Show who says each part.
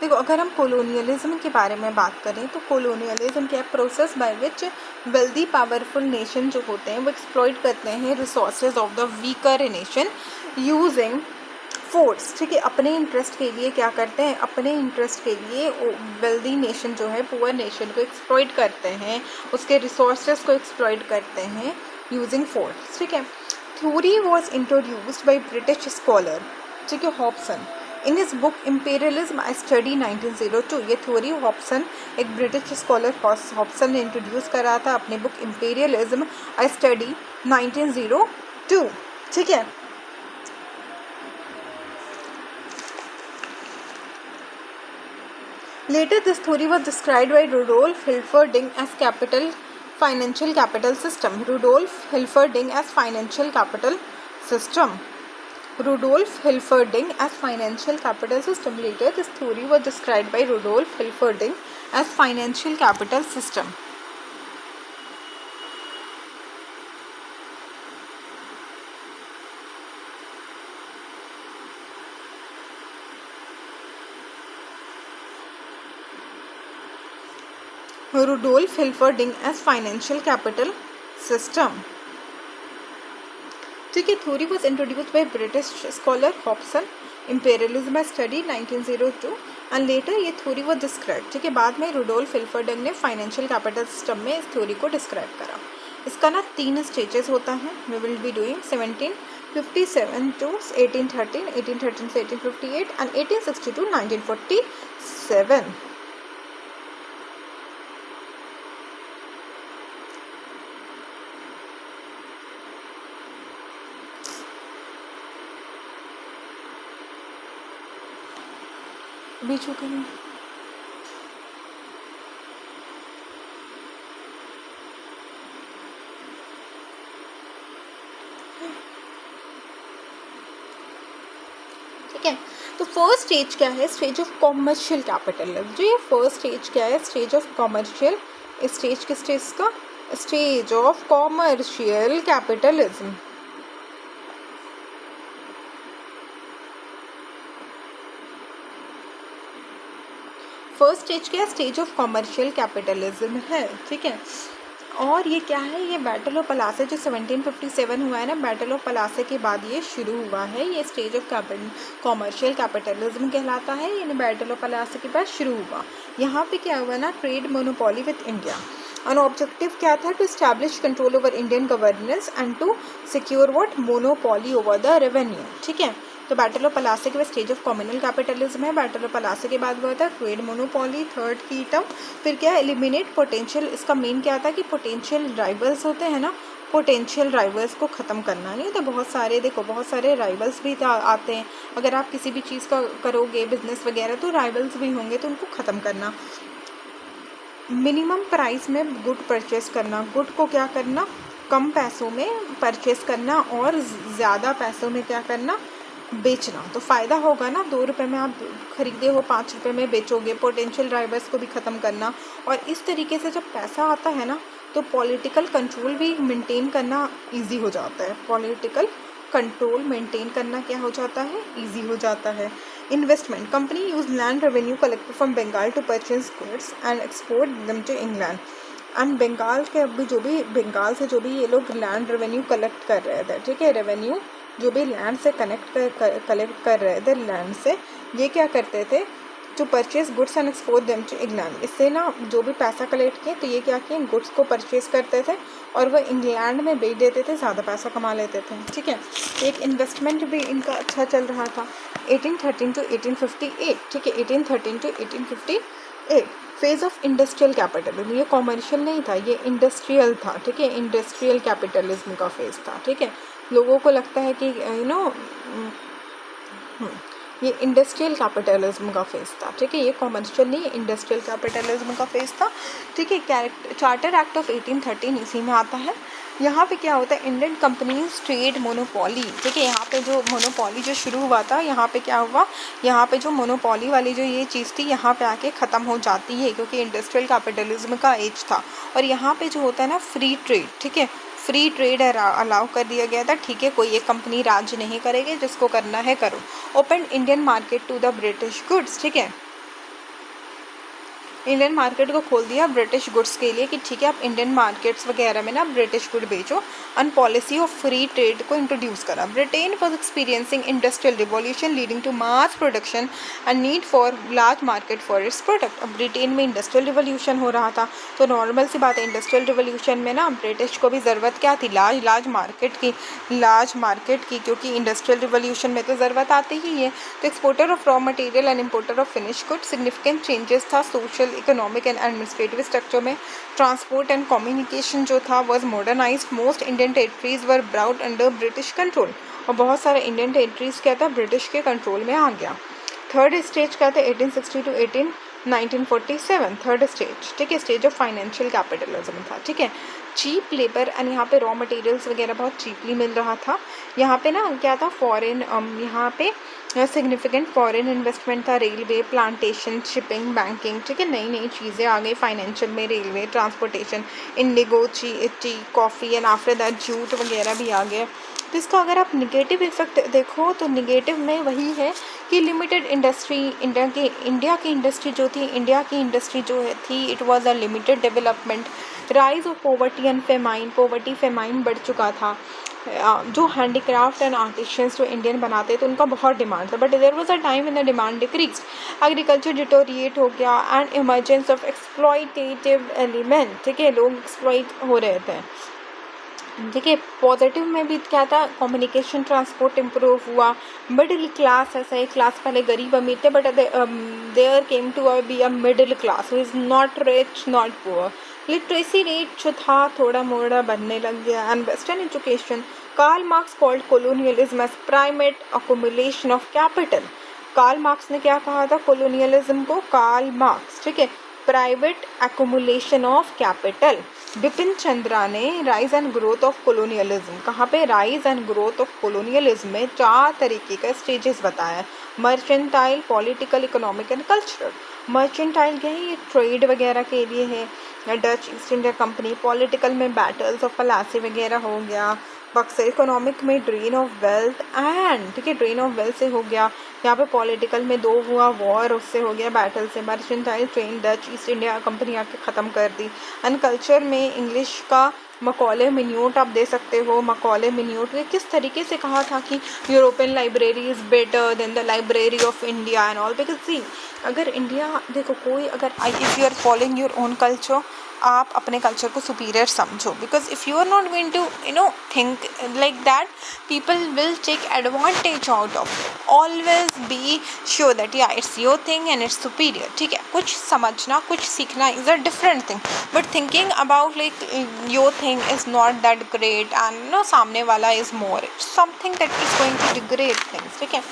Speaker 1: देखो, अगर हम कोलोनियलिज्म के बारे में बात करें तो कोलोनियलिज्म क्या है? Process by which wealthy powerful nation जो होते हैं वो एक्सप्लॉइट करते हैं resources of the weaker nation using force. ठीक है, अपने इंटरेस्ट के लिए क्या करते हैं? अपने इंटरेस्ट के लिए वेल्दी नेशन जो है पुअर नेशन को एक्सप्लॉइट करते हैं, उसके रिसोर्सेज को एक्सप्लॉइट करते हैं यूजिंग फोर्स। ठीक है, theory was introduced by British scholar, ठीक है, Hobson, in his book imperialism I study 1902। ये थ्योरी हॉब्सन, एक ब्रिटिश स्कॉलर हॉब्सन ने इंट्रोड्यूस करा था अपनी बुक इम्पेरियलिज्म आई स्टडी 1902। ठीक है, later this theory was described by Rudolf Hilferding as financial capital system. Rudolf Hilferding as financial capital system. Rudolf Hilferding as financial capital system. Later this theory was described by Rudolf Hilferding as financial capital system. Rudolf Hilferding as financial capital system. ठीक है, theory was introduced by British scholar Hobson, imperialism study 1902 and later ये theory was describe. ठीक है, बाद में Rudolf हिल्फर्डिंग ने financial capital system में इस थ्योरी को डिस्क्राइब करा। इसका ना 3 स्टेजेस होता है। We will be doing 1757 to 1813, 1813 से 1858 एंड 1860 to 1947। बीच में कहीं ठीक है, तो फर्स्ट स्टेज क्या है? Stage of commercial capitalism. जो ये फर्स्ट स्टेज क्या है? Stage of commercial. स्टेज किस स्टेज का? Stage of commercial capitalism. First stage क्या है? स्टेज ऑफ कॉमर्शियल कैपिटलिज्म है। ठीक है, और ये क्या है? ये बैटल ऑफ पलासे जो 1757 हुआ है ना, बैटल ऑफ पलासे के बाद ये शुरू हुआ है। ये स्टेज ऑफ कॉमर्शियल कैपिटलिज्म कहलाता है। यानी बैटल ऑफ पलासे के बाद शुरू हुआ। यहाँ पे क्या हुआ ना? Trade monopoly with India. और ऑब्जेक्टिव क्या था? To establish control over Indian governance and to secure what? Monopoly over the revenue. ठीक है, तो बैटल ऑफ पलासे के बाद स्टेज ऑफ कॉम्युनल कैपिटलिज्म है। बैटल ऑफ पलासे के बाद हुआ था ट्रेड मोनोपोली, थर्ड की टर्म। फिर क्या? Eliminate potential. इसका मेन क्या था? कि पोटेंशियल राइवल्स होते हैं ना, पोटेंशियल राइवल्स को ख़त्म करना। नहीं तो बहुत सारे, देखो बहुत सारे राइवल्स भी आते हैं। अगर आप किसी भी चीज़ का करोगे बिजनेस वगैरह तो राइवल्स भी होंगे, तो उनको ख़त्म करना। मिनिमम प्राइस में गुड परचेस करना। गुड को क्या करना? कम पैसों में परचेस करना और ज़्यादा पैसों में क्या करना? बेचना। तो फ़ायदा होगा ना। 2 रुपये में आप खरीदे हो, 5 रुपये में बेचोगे। पोटेंशियल राइवल्स को भी ख़त्म करना। और इस तरीके से जब पैसा आता है ना, तो पॉलिटिकल कंट्रोल भी मेंटेन करना इजी हो जाता है। पॉलिटिकल कंट्रोल मेंटेन करना क्या हो जाता है? इजी हो जाता है। Investment. Company use land revenue collected from Bengal to purchase goods and export them to England. And Bengal के अभी जो भी बंगाल से जो भी ये लोग लैंड रेवेन्यू कलेक्ट कर रहे थे, ठीक है, रेवेन्यू जो भी लैंड से कलेक्ट कर रहे थे लैंड से, ये क्या करते थे? To purchase goods and export them to England. इससे ना जो भी पैसा कलेक्ट किए तो ये क्या किए? गुड्स को परचेज करते थे और वो इंग्लैंड में बेच देते थे, ज़्यादा पैसा कमा लेते थे। ठीक है, एक इन्वेस्टमेंट भी इनका अच्छा चल रहा था। 1813 to 1858। ठीक है, 1813 to 1858। Phase of industrial capitalism. ये कॉमर्शियल नहीं था, ये इंडस्ट्रियल था। ठीक है, इंडस्ट्रियल कैपिटलिज्म का फेज था। ठीक है, लोगों को लगता है कि ये इंडस्ट्रियल कैपिटलिज्म का फेज था। ठीक है, ये कॉमर्शियल नहीं, इंडस्ट्रियल कैपिटलिज्म का फेज था। ठीक है, चार्टर एक्ट ऑफ 1813 इसी में आता है। यहाँ पे क्या होता है? Indian companies trade monopoly. ठीक है, यहाँ पे जो मोनोपोली जो शुरू हुआ था, यहाँ पे क्या हुआ? यहाँ पे जो मोनोपोली वाली जो ये चीज़ थी, यहाँ पे आके ख़त्म हो जाती है, क्योंकि इंडस्ट्रियल कैपिटलिज्म का एज था। और यहाँ पे जो होता है ना, फ्री ट्रेड। ठीक है, फ्री ट्रेड अलाउ कर दिया गया था। ठीक है, कोई एक कंपनी राज नहीं करेगी, जिसको करना है करो। Open Indian market to the British goods. ठीक है, इंडियन मार्केट को खोल दिया ब्रिटिश गुड्स के लिए कि ठीक है आप इंडियन मार्केट्स वगैरह में ना ब्रिटिश गुड बेचो, and policy of free trade को इंट्रोड्यूस करा। Britain was experiencing industrial revolution leading to mass production and need for large market for its product. अब ब्रिटेन में इंडस्ट्रियल रिवॉल्यूशन हो रहा था, तो नॉर्मल सी बात है इंडस्ट्रियल रिवॉल्यूशन में ना ब्रिटिश को भी ज़रूरत क्या थी, लार्ज मार्केट की, क्योंकि इंडस्ट्रियल रिवॉल्यूशन में तो ज़रूरत आती ही है। तो exporter of raw material and importer of finish good, significant changes था social, economic and administrative structure में। ट्रांसपोर्ट एंड कम्युनिकेशन जो था was modernise. Most Indian territories were brought under British control, और बहुत सारे इंडियन टेरिटरीज क्या था, British के कंट्रोल में आ गया। थर्ड स्टेज क्या था, 1860 टू 1947, थर्ड स्टेज, ठीक है, स्टेज ऑफ फाइनेंशियल कैपिटलिज्म था, ठीक है। चीप लेबर, एंड यहाँ पे रॉ मटेरियल्स वगैरह बहुत चीपली मिल रहा था। यहाँ पे ना क्या था, फॉरेन, यहाँ पे सिग्निफिकेंट फॉरेन इन्वेस्टमेंट था, रेलवे, प्लांटेशन, शिपिंग, बैंकिंग, ठीक है, नई नई चीज़ें आ गई फाइनेंशियल में, railway, transportation, Indigo, T, coffee, and after that jute वगैरह भी आ गया। तो इसका अगर आप निगेटिव इफेक्ट देखो तो निगेटिव में वही है कि लिमिटेड इंडस्ट्री, इंडिया की इंडस्ट्री जो है थी, it was a limited development. Rise of poverty and famine बढ़ चुका था। जो हैंडीक्राफ्ट एंड आर्टिशंस जो इंडियन बनाते थे उनका बहुत डिमांड था, but there was a time in the demand decrease. Agriculture deteriorate हो गया and emergence of exploitative element, ठीक है, लोग एक्सप्लॉइट हो रहे थे, ठीक है। पॉजिटिव में भी क्या था, कम्युनिकेशन ट्रांसपोर्ट इम्प्रूव हुआ। मिडिल क्लास, ऐसा एक क्लास पहले गरीब अमीर थे, but there came to be a middle class who is not rich not poor. Literacy rate जो था थोड़ा मोड़ा बनने लग गया। And western education, Karl Marx called colonialism as primate accumulation of capital. Karl Marx ने क्या कहा था कोलोनियलिज्म को, कार्ल मार्क्स, ठीक है, private accumulation of capital. Bipin Chandra ने rise and growth of colonialism, कहाँ पे, rise and growth of colonialism में 4 तरीके का स्टेजेस बताया। Mercantile, political, economic and cultural. Mercantile क्या है, ये ट्रेड वगैरह के लिए है, Dutch East India company. Political में बैटल्स ऑफ पलासी वगैरह हो गया। बक्सर, इकोनॉमिक में ड्रेन ऑफ वेल्थ एंड, ठीक है, ड्रेन ऑफ वेल्थ से हो गया। यहाँ पे पॉलिटिकल में 2 हुआ, वॉर, उससे हो गया, बैटल से। Mercantile train, Dutch East India company आके ख़त्म कर दी। एंड कल्चर में इंग्लिश का मकॉले मिन्यूट आप दे सकते हो। मकॉले मिन्यूट ने किस तरीके से कहा था कि European library is better than the library of India and all, because see अगर इंडिया देखो कोई अगर if you are following your own culture, आप अपने कल्चर को सुपीरियर समझो, because if you are not going to think like that, people will take advantage out of. Always be sure that या it's your thing and it's superior, ठीक है। कुछ समझना, कुछ सीखना is a different thing, but thinking about like your thing is not that great and सामने वाला is more, something that is going to degrade things, ठीक है।